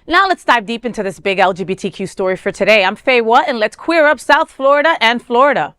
Now let's dive deep into this big LGBTQ story for today. I'm Faye Watt, and let's queer up South Florida and Florida.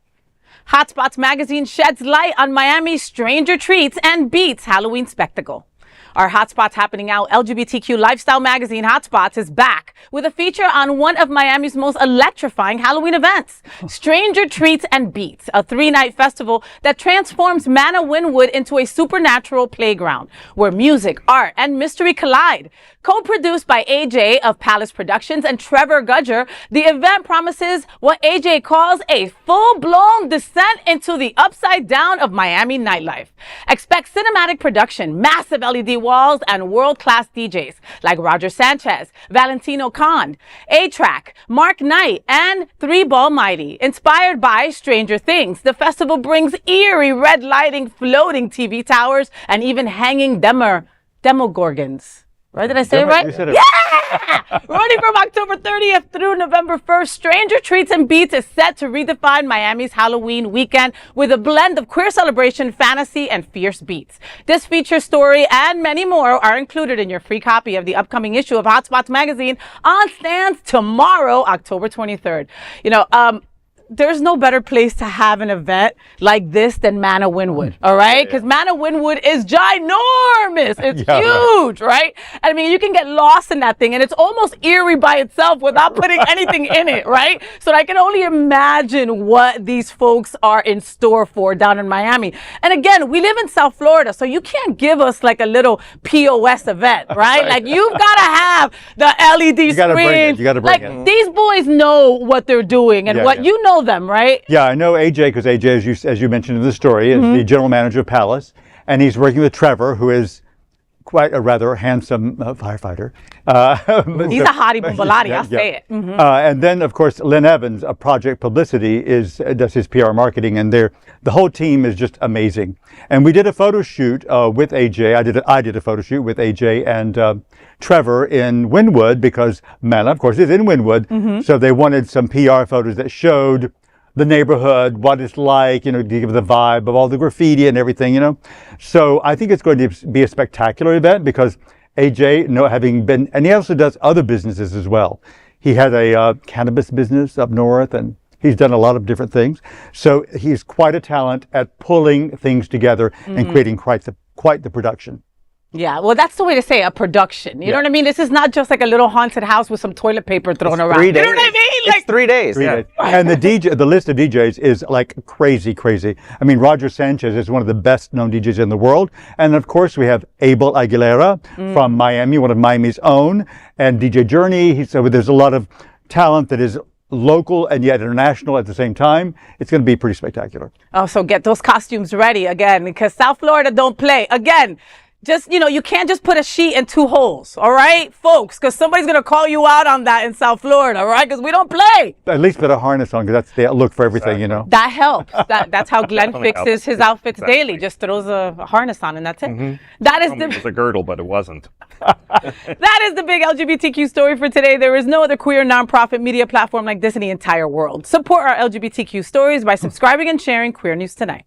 Hotspots Magazine sheds light on Miami's Stranger Treats and Beats Halloween spectacle. Our Hotspots Happening Out LGBTQ lifestyle magazine, Hotspots, is back with a feature on one of Miami's most electrifying Halloween events, Stranger Treats and Beats, a 3-night festival that transforms Mana Wynwood into a supernatural playground where music, art, and mystery collide. Co-produced by AJ of Palace Productions and Trevor Gudger, the event promises what AJ calls a full-blown descent into the upside down of Miami nightlife. Expect cinematic production, massive LED walls, and world-class DJs like Roger Sanchez, Valentino Khan, A-Trak, Mark Knight, and 3-Ball Mighty. Inspired by Stranger Things, the festival brings eerie red lighting, floating TV towers, and even hanging Demogorgons. Right? Did I say it right? You said it. Yeah! Running from October 30th through November 1st, Stranger Treats and Beats is set to redefine Miami's Halloween weekend with a blend of queer celebration, fantasy, and fierce beats. This feature story and many more are included in your free copy of the upcoming issue of Hotspots Magazine on stands tomorrow, October 23rd. There's no better place to have an event like this than Mana Wynwood, all right? Because Mana Wynwood is ginormous. It's huge, right? I mean, you can get lost in that thing, and it's almost eerie by itself without putting anything in it, right? So I can only imagine what these folks are in store for down in Miami. And again, we live in South Florida, so you can't give us like a little POS event, right? Like, you've got to have the LED screens. You got to bring it. These boys know what they're doing, and you know them, right? Yeah, I know AJ because AJ, as you mentioned in the story, is the general manager of Palace, and he's working with Trevor, who is quite a rather handsome firefighter. He's a hottie bumbalati, I'll say it. And then, of course, Lynn Evans of Project Publicity does his PR marketing, and the whole team is just amazing. And we did a photo shoot with AJ. I did a photo shoot with AJ and Trevor in Wynwood because Mana, of course, is in Wynwood. So they wanted some PR photos that showed the neighborhood, what it's like, to give the vibe of all the graffiti and everything, So I think it's going to be a spectacular event because AJ, having been, and he also does other businesses as well. He had a cannabis business up north, and he's done a lot of different things. So he's quite a talent at pulling things together and creating quite the production. Yeah, well, that's the way to say a production. You know what I mean? This is not just like a little haunted house with some toilet paper thrown around. 3 days. You know what I mean? Like, it's 3 days. 3 days. And the list of DJs is like crazy. I mean, Roger Sanchez is one of the best known DJs in the world. And of course, we have Abel Aguilera from Miami, one of Miami's own, and DJ Journey. So there's a lot of talent that is local and yet international at the same time. It's going to be pretty spectacular. Oh, so get those costumes ready again, because South Florida don't play. Again, just, you can't just put a sheet in 2 holes, all right, folks, because somebody's going to call you out on that in South Florida, all right, because we don't play. At least put a harness on, because that's the look for everything, That helps. That's how Glenn fixes his outfits daily. Just throws a harness on, and that's it. That is It was a girdle, but it wasn't. That is the big LGBTQ story for today. There is no other queer nonprofit media platform like this in the entire world. Support our LGBTQ stories by subscribing and sharing Queer News Tonight.